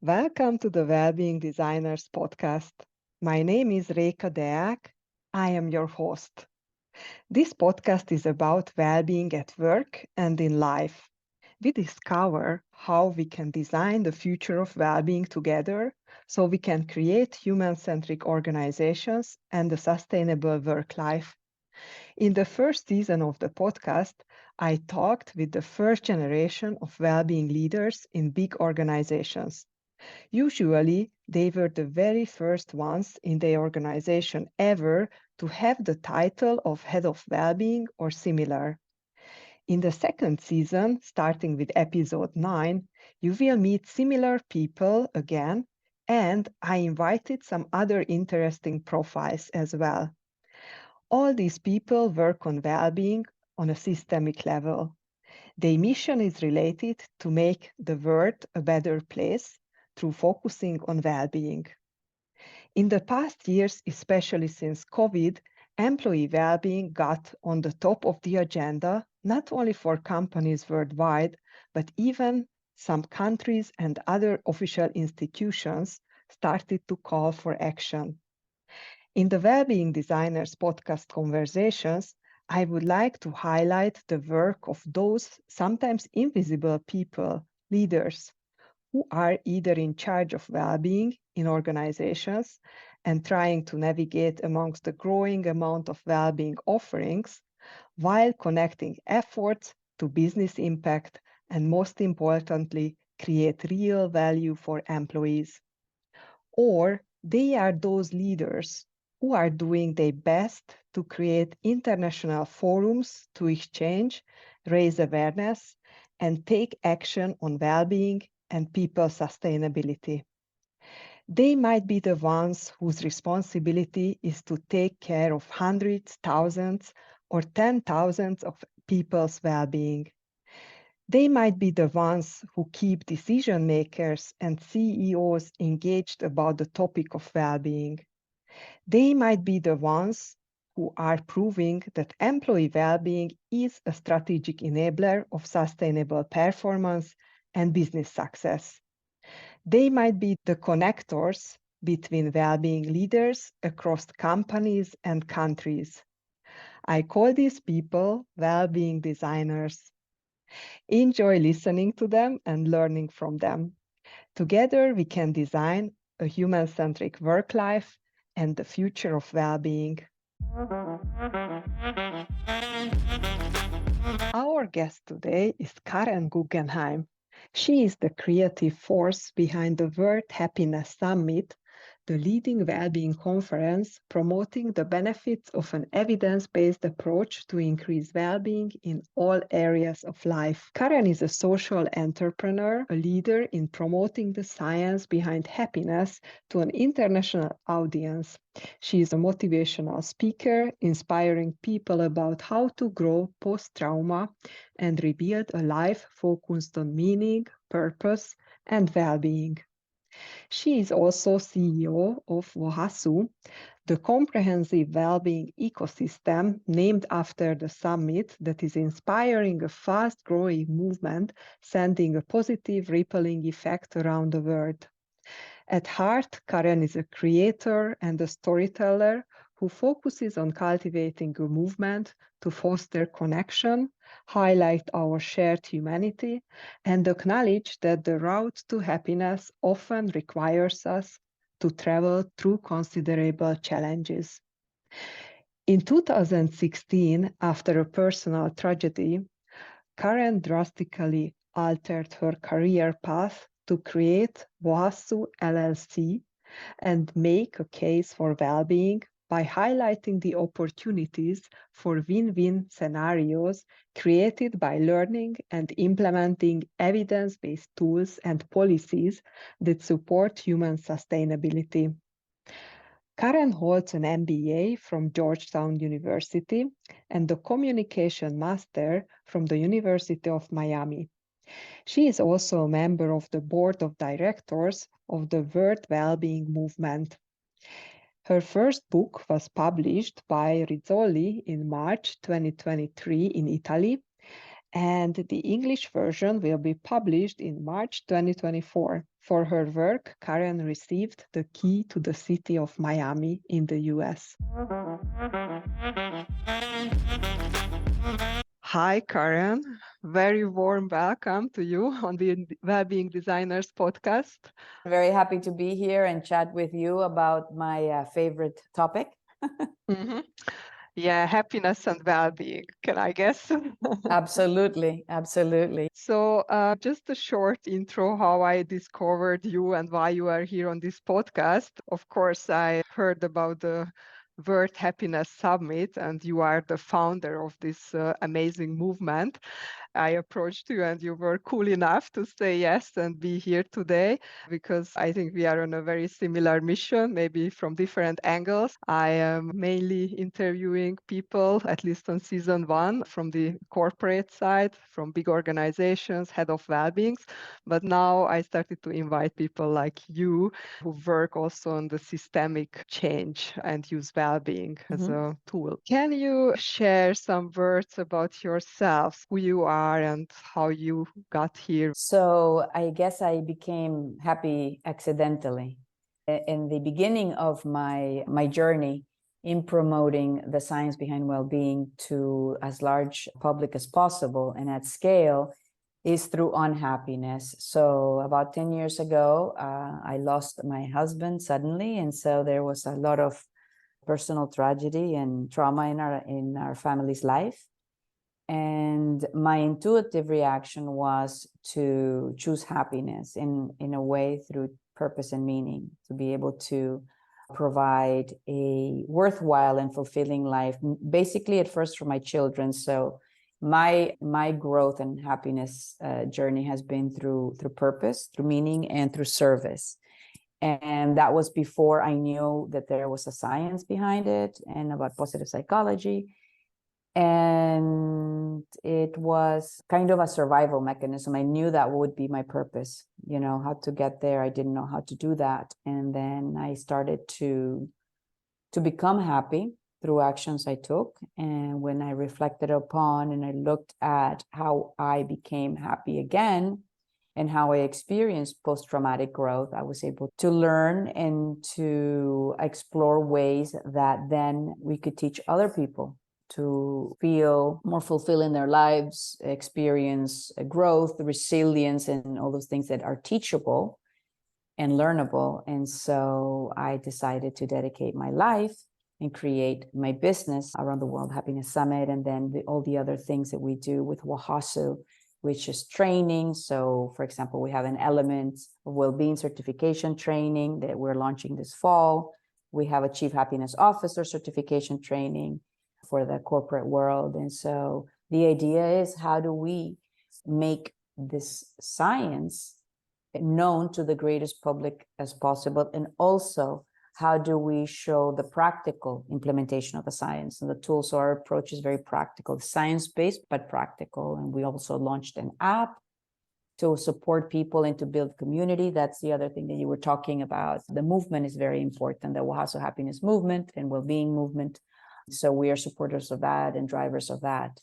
Welcome to the Wellbeing Designers podcast. My name is Réka Deák. I am your host. This podcast is about well-being at work and in life. We discover how we can design the future of well-being together so we can create human-centric organizations and a sustainable work life. In the first season of the podcast, I talked with the first generation of well-being leaders in big organizations. Usually, they were the very first ones in their organization ever to have the title of Head of Wellbeing or similar. In the second season, starting with episode 9, you will meet similar people again, and I invited some other interesting profiles as well. All these people work on well-being on a systemic level. Their mission is related to make the world a better place through focusing on well-being. In the past years, especially since COVID, employee well-being got on the top of the agenda, not only for companies worldwide, but even some countries and other official institutions started to call for action. In the Wellbeing Designers podcast conversations, I would like to highlight the work of those sometimes invisible people, leaders, who are either in charge of well-being in organizations and trying to navigate amongst the growing amount of well-being offerings, while connecting efforts to business impact and, most importantly, create real value for employees. Or they are those leaders who are doing their best to create international forums to exchange, raise awareness, and take action on well-being and people sustainability. They might be the ones whose responsibility is to take care of hundreds, thousands, or 10,000s of people's well-being. They might be the ones who keep decision makers and CEOs engaged about the topic of well-being. They might be the ones who are proving that employee well-being is a strategic enabler of sustainable performance and business success. They might be the connectors between well-being leaders across companies and countries. I call these people well-being designers. Enjoy listening to them and learning from them. Together, we can design a human-centric work life and the future of well-being. Our guest today is Karen Guggenheim. She is the creative force behind the World Happiness Summit, the leading well-being conference promoting the benefits of an evidence-based approach to increase well-being in all areas of life. Karen is a social entrepreneur, a leader in promoting the science behind happiness to an international audience. She is a motivational speaker, inspiring people about how to grow post-trauma and rebuild a life focused on meaning, purpose, and well-being. She is also CEO of WOHASU, the comprehensive well-being ecosystem named after the summit that is inspiring a fast-growing movement, sending a positive rippling effect around the world. At heart, Karen is a creator and a storyteller who focuses on cultivating a movement to foster connection, highlight our shared humanity, and acknowledge that the road to happiness often requires us to travel through considerable challenges. In 2016, after a personal tragedy, Karen drastically altered her career path to create WOHASU LLC and make a case for well-being by highlighting the opportunities for win-win scenarios created by learning and implementing evidence-based tools and policies that support human sustainability. Karen holds an MBA from Georgetown University and a communication master from the University of Miami. She is also a member of the board of directors of the World Wellbeing Movement. Her first book was published by Rizzoli in March 2023 in Italy, and the English version will be published in March 2024. For her work, Karen received the key to the city of Miami in the US. Hi, Karen. Very warm welcome to you on the Wellbeing Designers podcast. Very happy to be here and chat with you about my favorite topic. Mm-hmm. Yeah, happiness and well-being, can I guess? Absolutely, absolutely. So just a short intro how I discovered you and why you are here on this podcast. Of course, I heard about the World Happiness Summit, and you are the founder of this amazing movement. I approached you and you were cool enough to say yes and be here today because I think we are on a very similar mission, maybe from different angles. I am mainly interviewing people, at least on season 1, from the corporate side, from big organizations, head of well-beings. But now I started to invite people like you who work also on the systemic change and use well-being as a tool. Can you share some words about yourself, who you are and how you got here? So I guess I became happy accidentally. In the beginning of my journey in promoting the science behind well-being to as large public as possible and at scale is through unhappiness. So about 10 years ago, I lost my husband suddenly. And so there was a lot of personal tragedy and trauma in our family's life. And my intuitive reaction was to choose happiness in a way through purpose and meaning, to be able to provide a worthwhile and fulfilling life, basically at first for my children. So my growth and happiness journey has been through purpose, through meaning, and through service. And that was before I knew that there was a science behind it and about positive psychology. And it was kind of a survival mechanism. I knew that would be my purpose, how to get there. I didn't know how to do that. And then I started to become happy through actions I took. And when I reflected upon and I looked at how I became happy again and how I experienced post-traumatic growth, I was able to learn and to explore ways that then we could teach other people to feel more fulfilled in their lives, experience growth, resilience, and all those things that are teachable and learnable. And so I decided to dedicate my life and create my business around the World Happiness Summit, and then all the other things that we do with WOHASU, which is training. So, for example, we have an element of well-being certification training that we're launching this fall. We have a Chief Happiness Officer certification training for the corporate world. And so the idea is, how do we make this science known to the greatest public as possible? And also, how do we show the practical implementation of the science and the tools? So our approach is very practical, science-based, but practical. And we also launched an app to support people and to build community. That's the other thing that you were talking about. The movement is very important, the WOHASU Happiness Movement and Wellbeing Movement. So we are supporters of that and drivers of that.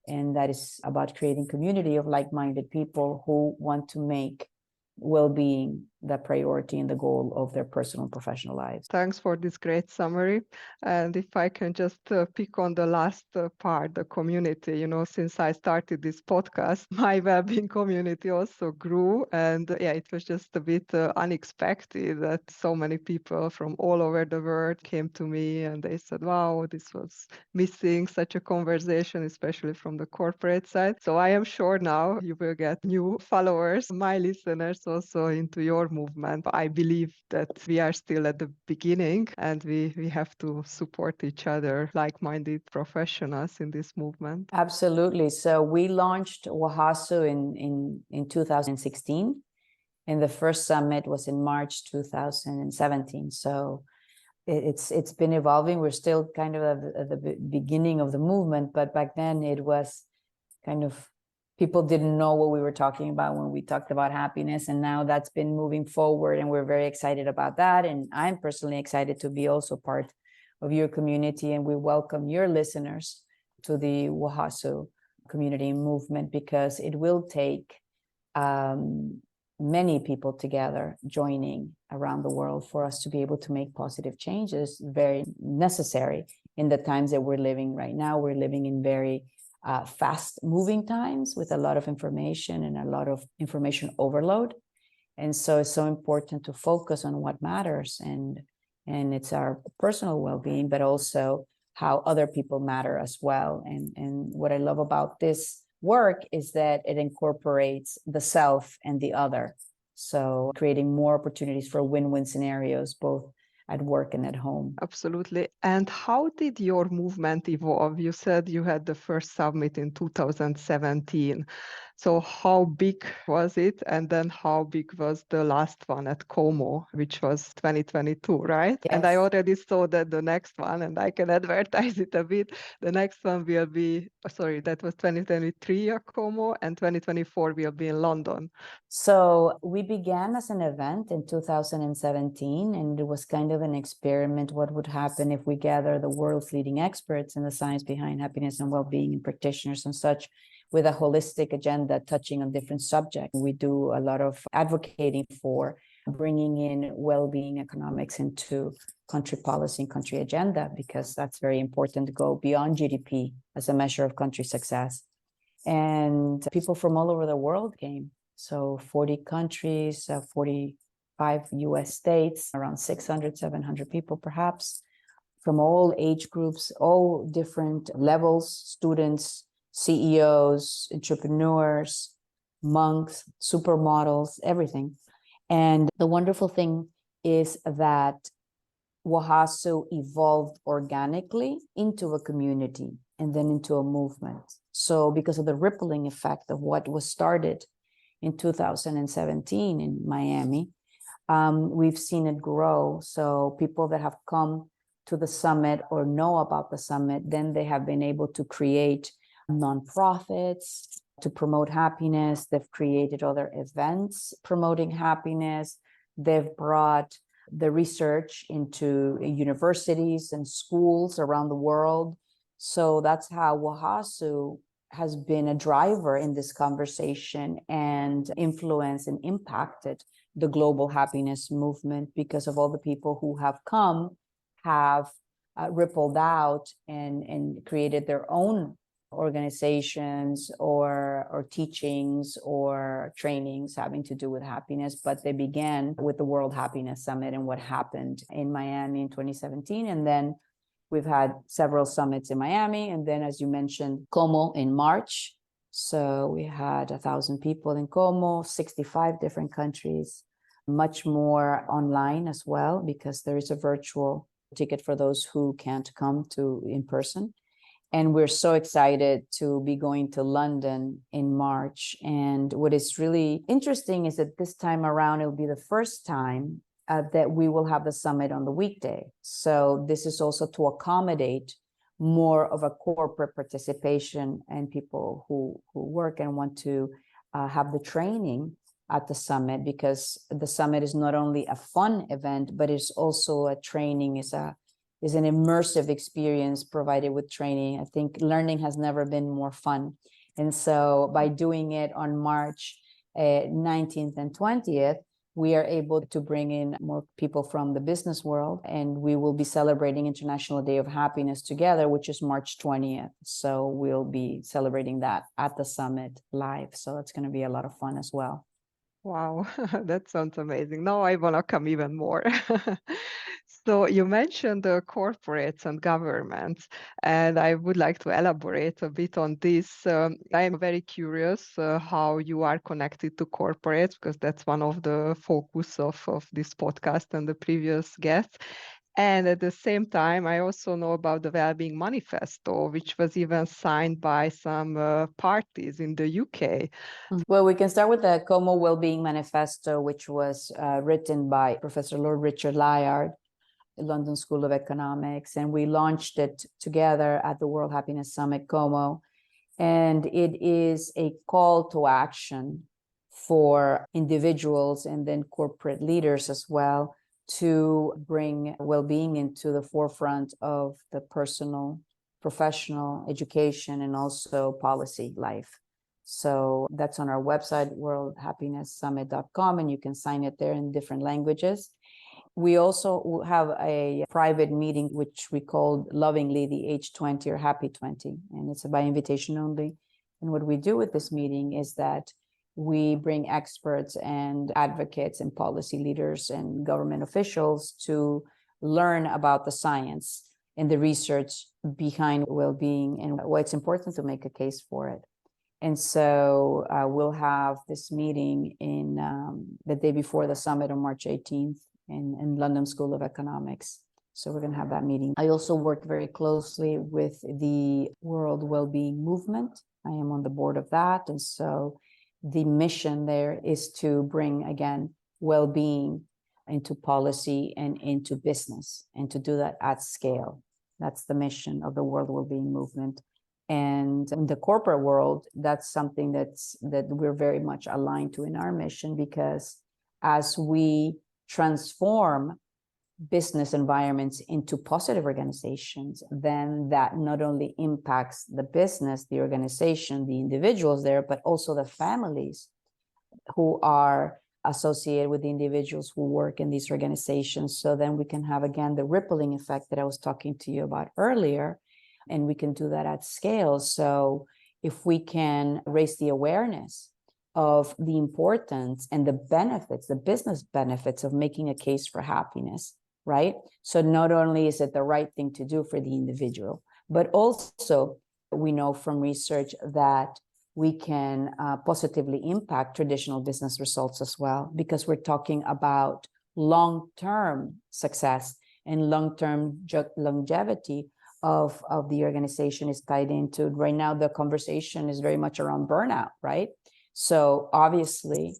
And that is about creating community of like-minded people who want to make well-being the priority and the goal of their personal and professional lives. Thanks for this great summary. And if I can just pick on the last part, the community, since I started this podcast, my well-being community also grew. And it was just a bit unexpected that so many people from all over the world came to me and they said, wow, this was missing such a conversation, especially from the corporate side. So I am sure now you will get new followers, my listeners also into your movement. I believe that we are still at the beginning and we have to support each other, like-minded professionals in this movement. Absolutely. So we launched WOHASU in 2016, and the first summit was in March 2017. So it's been evolving. We're still kind of at the beginning of the movement, but back then it was kind of People didn't know what we were talking about when we talked about happiness. And now that's been moving forward, and we're very excited about that. And I'm personally excited to be also part of your community. And we welcome your listeners to the WOHASU community movement, because it will take many people together joining around the world for us to be able to make positive changes, very necessary in the times that we're living right now. We're living in very fast moving times with a lot of information and a lot of information overload. And so it's so important to focus on what matters, and it's our personal well-being, but also how other people matter as well. And what I love about this work is that it incorporates the self and the other. So creating more opportunities for win-win scenarios, both at work and at home. Absolutely. And how did your movement evolve? You said you had the first summit in 2017. So how big was it? And then how big was the last one at Como, which was 2022, right? Yes. And I already saw that the next one, and I can advertise it a bit. The next one will be, sorry, that was 2023 at Como, and 2024 will be in London. So we began as an event in 2017, and it was kind of an experiment. What would happen if we gather the world's leading experts in the science behind happiness and well-being, and practitioners and such, with a holistic agenda touching on different subjects. We do a lot of advocating for bringing in well-being economics into country policy and country agenda, because that's very important to go beyond GDP as a measure of country success. And people from all over the world came. So 40 countries, 45 US states, around 600, 700 people perhaps, from all age groups, all different levels, students, CEOs, entrepreneurs, monks, supermodels, everything. And the wonderful thing is that WOHASU evolved organically into a community and then into a movement. So because of the rippling effect of what was started in 2017 in Miami, we've seen it grow. So people that have come to the summit or know about the summit, then they have been able to create nonprofits to promote happiness. They've created other events promoting happiness. They've brought the research into universities and schools around the world. So that's how WOHASU has been a driver in this conversation and influenced and impacted the global happiness movement, because of all the people who have come, have rippled out and created their own organizations or teachings or trainings having to do with happiness. But they began with the World Happiness Summit and what happened in Miami in 2017. And then we've had several summits in Miami. And then, as you mentioned, Como in March. So we had 1,000 people in Como, 65 different countries, much more online as well, because there is a virtual ticket for those who can't come to in person. And we're so excited to be going to London in March. And what is really interesting is that this time around, it'll be the first time that we will have the summit on the weekday. So this is also to accommodate more of a corporate participation and people who work and want to have the training at the summit, because the summit is not only a fun event, but it's also a training, is an immersive experience provided with training. I think learning has never been more fun. And so by doing it on March 19th and 20th, we are able to bring in more people from the business world, and we will be celebrating International Day of Happiness together, which is March 20th. So we'll be celebrating that at the summit live. So it's going to be a lot of fun as well. Wow, that sounds amazing. Now I want to come even more. So you mentioned the corporates and governments, and I would like to elaborate a bit on this. I am very curious how you are connected to corporates, because that's one of the focus of this podcast and the previous guests. And at the same time, I also know about the Wellbeing Manifesto, which was even signed by some parties in the UK. Well, we can start with the Como Wellbeing Manifesto, which was written by Professor Lord Richard Layard, London School of Economics, and we launched it together at the World Happiness Summit, Como. And it is a call to action for individuals and then corporate leaders as well to bring well-being into the forefront of the personal, professional, education, and also policy life. So that's on our website, worldhappinesssummit.com, and you can sign it there in different languages. We also have a private meeting, which we called lovingly the H20 or Happy 20, and it's by invitation only. And what we do with this meeting is that we bring experts and advocates and policy leaders and government officials to learn about the science and the research behind well-being and why it's important to make a case for it. And so we'll have this meeting in the day before the summit on March 18th in London School of Economics. So we're going to have that meeting. I also work very closely with the World Wellbeing Movement. I am on the board of that. And so the mission there is to bring, again, well-being into policy and into business, and to do that at scale. That's the mission of the World Wellbeing Movement. And in the corporate world, that's something that we're very much aligned to in our mission, because as we transform business environments into positive organizations, then that not only impacts the business, the organization, the individuals there, but also the families who are associated with the individuals who work in these organizations. So then we can have, again, the rippling effect that I was talking to you about earlier, and we can do that at scale. So if we can raise the awareness of the importance and the benefits, the business benefits of making a case for happiness, right? So not only is it the right thing to do for the individual, but also we know from research that we can positively impact traditional business results as well, because we're talking about long-term success and long-term longevity of the organization is tied into. Right now, the conversation is very much around burnout, right? So obviously,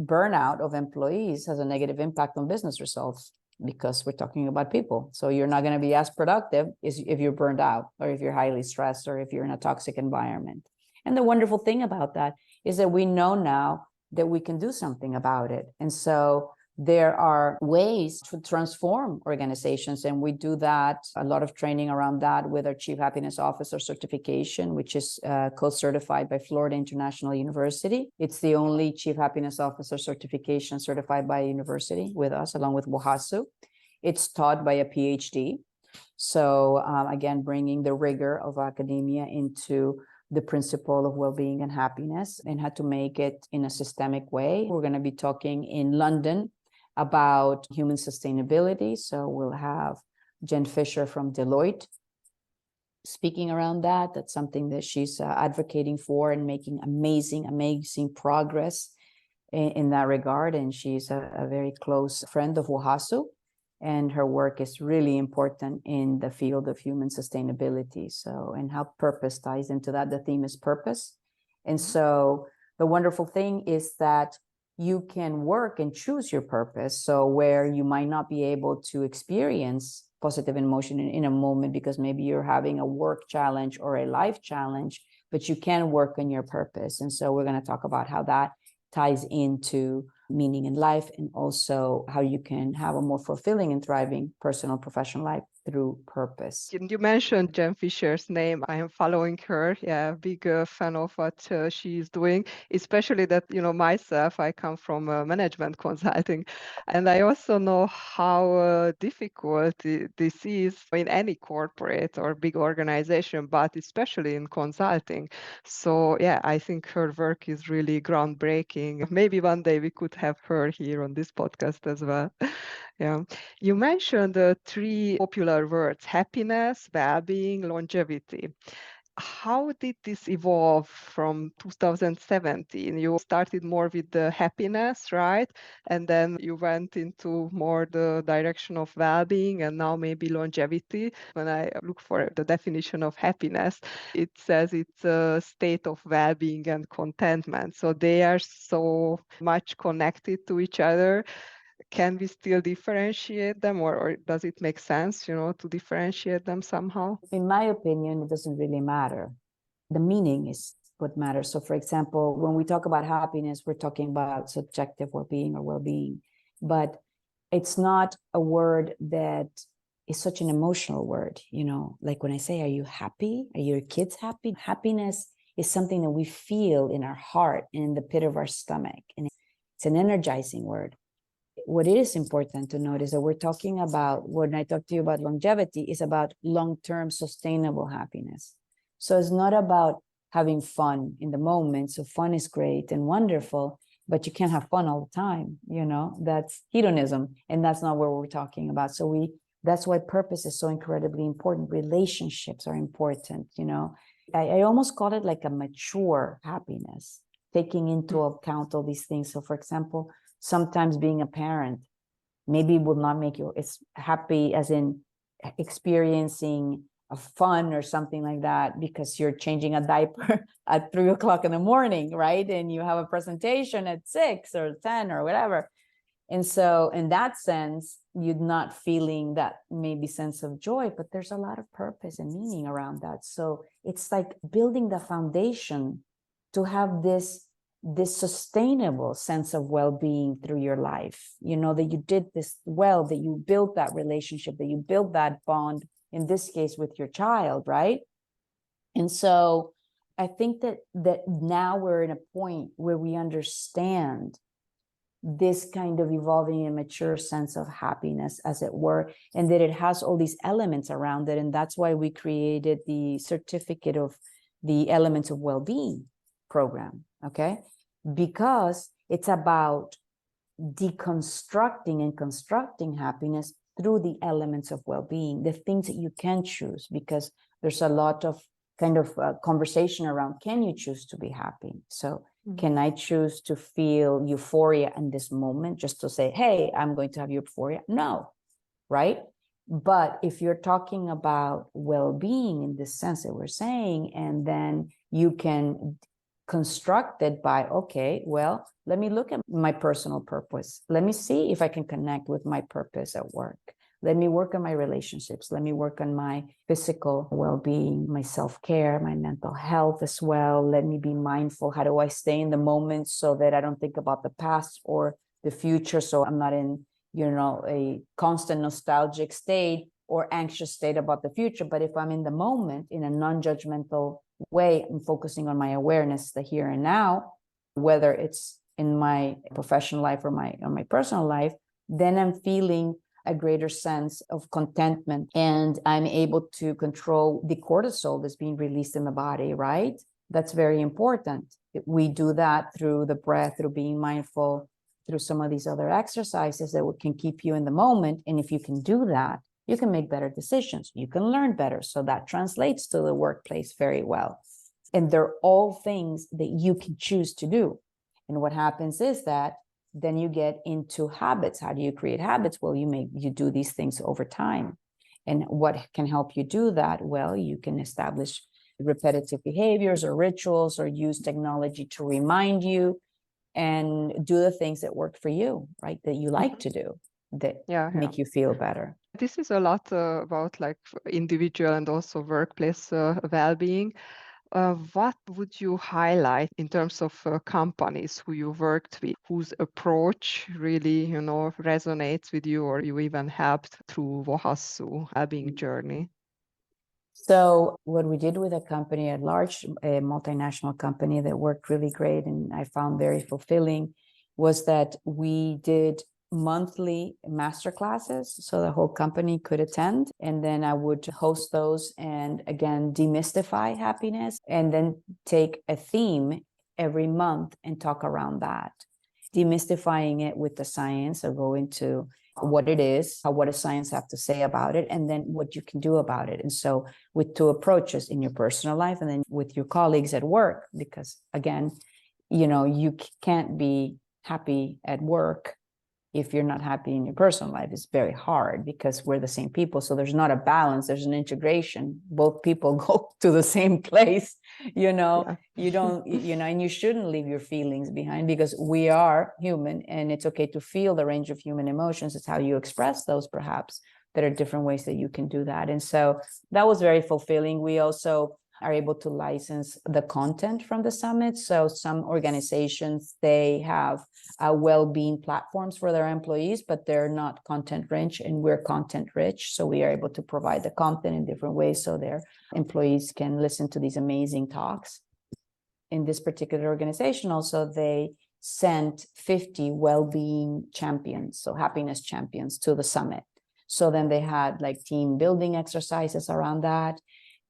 burnout of employees has a negative impact on business results, because we're talking about people. So you're not going to be as productive if you're burned out, or if you're highly stressed, or if you're in a toxic environment. And the wonderful thing about that is that we know now that we can do something about it. And so there are ways to transform organizations, and we do that, a lot of training around that with our Chief Happiness Officer certification, which is co-certified by Florida International University. It's the only Chief Happiness Officer certification certified by a university with us, along with WOHASU. It's taught by a PhD. So again, bringing the rigor of academia into the principle of well-being and happiness, and how to make it in a systemic way. We're going to be talking in London about human sustainability. So we'll have Jen Fisher from Deloitte speaking around that. That's something that she's advocating for and making amazing progress in that regard. And she's a very close friend of WOHASU, and her work is really important in the field of human sustainability. So, and how purpose ties into that. The theme is purpose. And so the wonderful thing is that you can work and choose your purpose. So where you might not be able to experience positive emotion in a moment, because maybe you're having a work challenge or a life challenge, but you can work on your purpose. And so we're going to talk about how that ties into meaning in life, and also how you can have a more fulfilling and thriving personal and professional life through purpose. You mentioned Jen Fisher's name. I am following her. Yeah, big fan of what she's doing, especially that, myself, I come from management consulting, and I also know how difficult this is in any corporate or big organization, but especially in consulting. So yeah, I think her work is really groundbreaking. Maybe one day we could have her here on this podcast as well. Yeah. You mentioned the three popular words: happiness, well-being, longevity. How did this evolve from 2017? You started more with the happiness, right? And then you went into more the direction of well-being, and now maybe longevity. When I look for the definition of happiness, it says it's a state of well-being and contentment. So they are so much connected to each other. Can we still differentiate them, or does it make sense, to differentiate them somehow? In my opinion, it doesn't really matter. the meaning is what matters. So for example, when we talk about happiness, we're talking about subjective well-being or well-being, but it's not a word that is such an emotional word. Like when I say, are you happy? Are your kids happy? Happiness is something that we feel in our heart and in the pit of our stomach, and it's an energizing word. What it is important to note is that we're talking about, when I talk to you about longevity, is about long-term sustainable happiness. So it's not about having fun in the moment. So fun is great and wonderful, but you can't have fun all the time. That's hedonism, and that's not what we're talking about. So that's why purpose is so incredibly important. Relationships are important. I almost call it like a mature happiness, taking into account all these things. So for example, sometimes being a parent maybe will not make you as happy as in experiencing a fun or something like that, because you're changing a diaper at 3:00 in the morning, right? And you have a presentation at 6 or 10 or whatever. And so in that sense, you're not feeling that maybe sense of joy, but there's a lot of purpose and meaning around that. So it's like building the foundation to have this sustainable sense of well-being through your life, that you did this well, that you built that relationship, that you built that bond, in this case with your child, right? And so I think that now we're in a point where we understand this kind of evolving and mature sense of happiness, as it were, and that it has all these elements around it. And that's why we created the certificate of the elements of well-being program, okay? Because it's about deconstructing and constructing happiness through the elements of well-being, the things that you can choose, because there's a lot of kind of conversation around, can you choose to be happy? So can I choose to feel euphoria in this moment just to say, hey, I'm going to have euphoria? No, right? But if you're talking about well-being in the sense that we're saying, and then you can construct it by, okay, well, let me look at my personal purpose. Let me see if I can connect with my purpose at work. Let me work on my relationships. Let me work on my physical well-being, my self-care, my mental health as well. Let me be mindful. How do I stay in the moment so that I don't think about the past or the future? So I'm not in, a constant nostalgic state or anxious state about the future. But if I'm in the moment in a non-judgmental way, I'm focusing on my awareness, the here and now, whether it's in my professional life or my personal life, then I'm feeling a greater sense of contentment, and I'm able to control the cortisol that's being released in the body, right? That's very important. We do that through the breath, through being mindful, through some of these other exercises that can keep you in the moment. And if you can do that, you can make better decisions. You can learn better. So that translates to the workplace very well. And they're all things that you can choose to do. And what happens is that then you get into habits. How do you create habits? Well, you do these things over time. And what can help you do that? Well, you can establish repetitive behaviors or rituals, or use technology to remind you, and do the things that work for you, right? That you like to do, that make you feel better. This is a lot about like individual and also workplace well-being. What would you highlight in terms of companies who you worked with, whose approach really, resonates with you, or you even helped through WOHASU well-being journey? So what we did with a company, a large multinational company that worked really great and I found very fulfilling, was that we did monthly master classes so the whole company could attend. And then I would host those and again, demystify happiness, and then take a theme every month and talk around that, demystifying it with the science, or go into what it is, what does science have to say about it, and then what you can do about it. And so with two approaches, in your personal life and then with your colleagues at work, because again, you can't be happy at work if you're not happy in your personal life. It's very hard because we're the same people. So there's not a balance, there's an integration. Both people go to the same place, you don't, and you shouldn't leave your feelings behind, because we are human and it's okay to feel the range of human emotions. It's how you express those, perhaps. There are different ways that you can do that. And so that was very fulfilling. We also are able to license the content from the summit. So some organizations, they have well-being platforms for their employees, but they're not content rich, and we're content rich. So we are able to provide the content in different ways so their employees can listen to these amazing talks. In this particular organization, also, they sent 50 well-being champions, so happiness champions, to the summit. So then they had like team building exercises around that.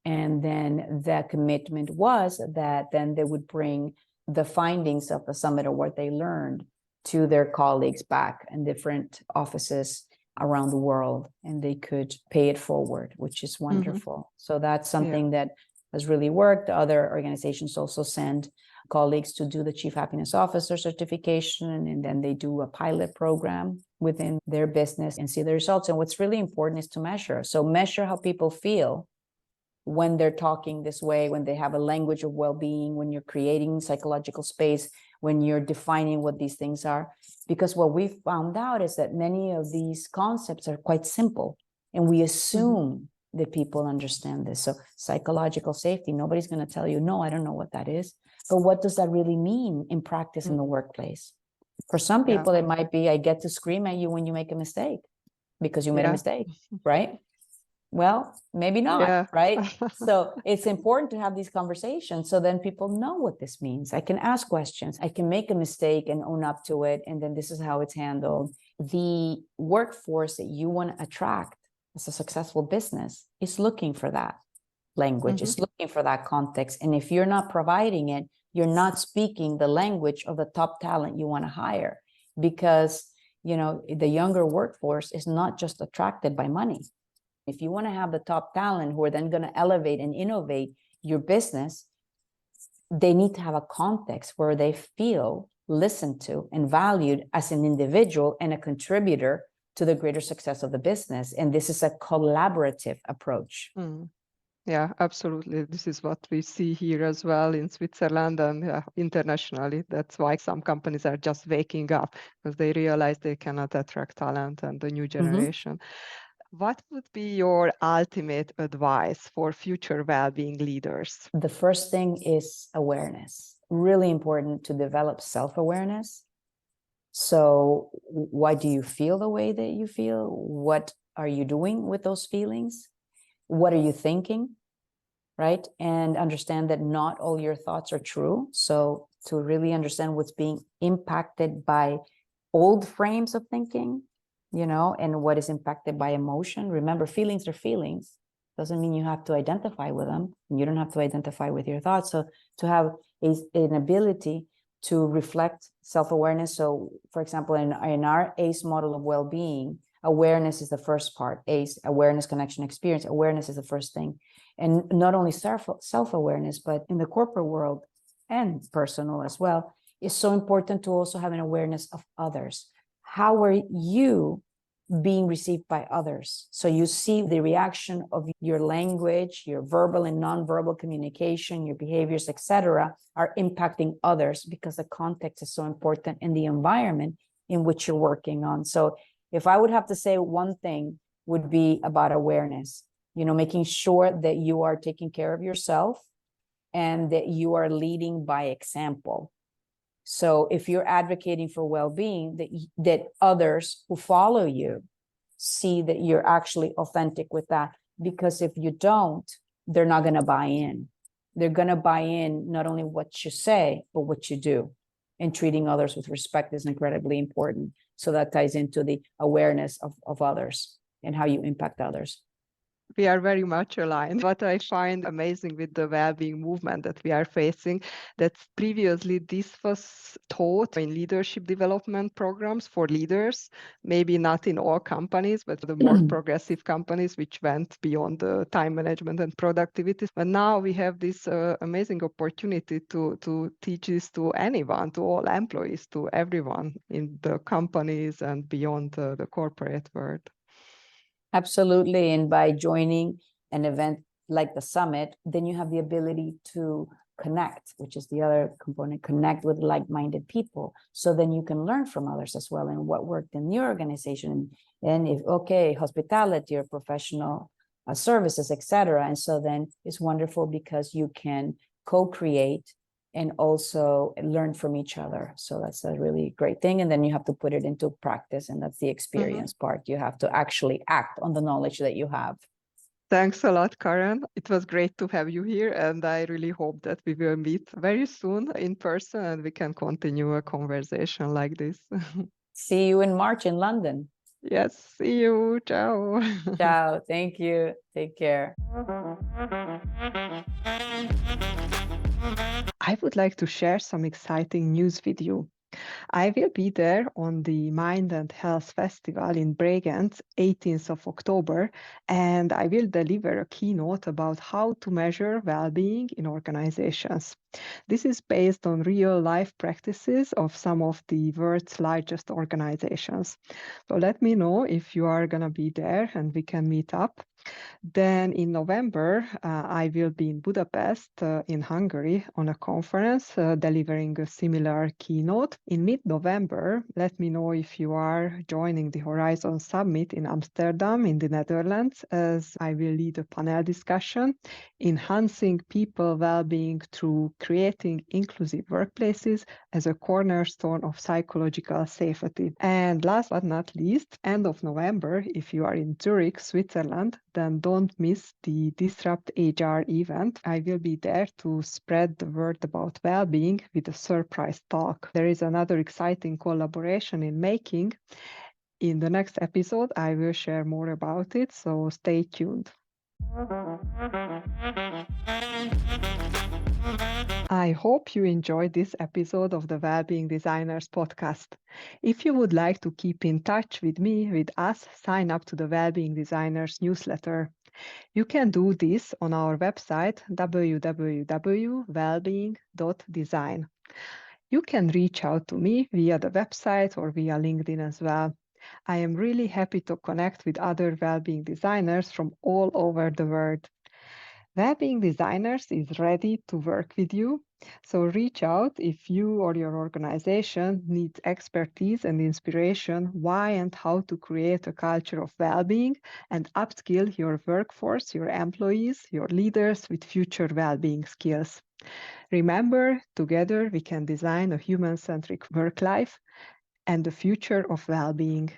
And then the commitment was that then they would bring the findings of the summit or what they learned to their colleagues back in different offices around the world, and they could pay it forward, which is wonderful. So that's something that has really worked. Other organizations also send colleagues to do the Chief Happiness Officer certification, and then they do a pilot program within their business and see the results. And what's really important is to measure. So measure how people feel when they're talking this way, when they have a language of well-being, when you're creating psychological space, when you're defining what these things are. Because what we found out is that many of these concepts are quite simple, and we assume that people understand this. So psychological safety, nobody's going to tell you, no, I don't know what that is. But what does that really mean in practice in the workplace? For some people, it might be, I get to scream at you when you make a mistake because you made a mistake, right? Well, maybe not, right? So it's important to have these conversations so then people know what this means. I can ask questions. I can make a mistake and own up to it. And then this is how it's handled. The workforce that you want to attract as a successful business is looking for that language, is looking for that context. And if you're not providing it, you're not speaking the language of the top talent you want to hire, because, you know, the younger workforce is not just attracted by money. If you want to have the top talent who are then going to elevate and innovate your business, they need to have a context where they feel listened to and valued as an individual and a contributor to the greater success of the business. And this is a collaborative approach. Yeah, absolutely. This is what we see here as well in Switzerland and internationally. That's why some companies are just waking up, because they realize they cannot attract talent and the new generation. What would be your ultimate advice for future well-being leaders? The first thing is awareness. Really important to develop self-awareness. So why do you feel the way that you feel? What are you doing with those feelings? What are you thinking, right? And understand that not all your thoughts are true. So to really understand what's being impacted by old frames of thinking, you know, and what is impacted by emotion. Remember, feelings are feelings. Doesn't mean you have to identify with them, and you don't have to identify with your thoughts. So to have an ability to reflect self-awareness. So for example, in our ACE model of well-being, awareness is the first part. ACE, awareness, connection, experience. Awareness is the first thing. And not only self-awareness, but in the corporate world and personal as well, it's so important to also have an awareness of others. How are you being received by others? So you see the reaction of your language, your verbal and nonverbal communication, your behaviors, etc., are impacting others, because the context is so important in the environment in which you're working on. So if I would have to say one thing, would be about awareness, you know, making sure that you are taking care of yourself and that you are leading by example. So if you're advocating for well-being, that others who follow you see that you're actually authentic with that. Because if you don't, they're not going to buy in. They're going to buy in not only what you say, but what you do. And treating others with respect is incredibly important. So that ties into the awareness of others and how you impact others. We are very much aligned. What I find amazing with the well-being movement that we are facing, that previously this was taught in leadership development programs for leaders, maybe not in all companies, but the more progressive companies, which went beyond the time management and productivity. But now we have this amazing opportunity to teach this to anyone, to all employees, to everyone in the companies and beyond the corporate world. Absolutely. And by joining an event like the summit, then you have the ability to connect, which is the other component, connect with like-minded people. So then you can learn from others as well and what worked in your organization. And if, okay, hospitality or professional services, etc. And so then it's wonderful because you can co-create and also learn from each other. So that's a really great thing. And then you have to put it into practice, and that's the experience part. You have to actually act on the knowledge that you have. Thanks a lot, Karen. It was great to have you here, and I really hope that we will meet very soon in person and we can continue a conversation like this. See you in March in London. Yes, see you. Ciao. Ciao. Thank you. Take care. I would like to share some exciting news with you. I will be there on the Mind and Health Festival in Bregenz, 18th of October, and I will deliver a keynote about how to measure well-being in organizations. This is based on real-life practices of some of the world's largest organizations. So let me know if you are going to be there and we can meet up. Then in November, I will be in Budapest in Hungary on a conference delivering a similar keynote. In mid-November, let me know if you are joining the Horizon Summit in Amsterdam in the Netherlands, as I will lead a panel discussion, enhancing people well-being through creating inclusive workplaces as a cornerstone of psychological safety. And last but not least, end of November, if you are in Zurich, Switzerland, then don't miss the Disrupt HR event. I will be there to spread the word about well-being with a surprise talk. There is another exciting collaboration in making. In the next episode, I will share more about it, so stay tuned. I hope you enjoyed this episode of the Wellbeing Designers podcast. If you would like to keep in touch with me, with us, sign up to the Wellbeing Designers newsletter. You can do this on our website, www.wellbeing.design. You can reach out to me via the website or via LinkedIn as well. I am really happy to connect with other well-being designers from all over the world. Wellbeing Designers is ready to work with you, so reach out if you or your organization needs expertise and inspiration why and how to create a culture of well-being and upskill your workforce, your employees, your leaders with future well-being skills. Remember, together we can design a human-centric work life and the future of well-being.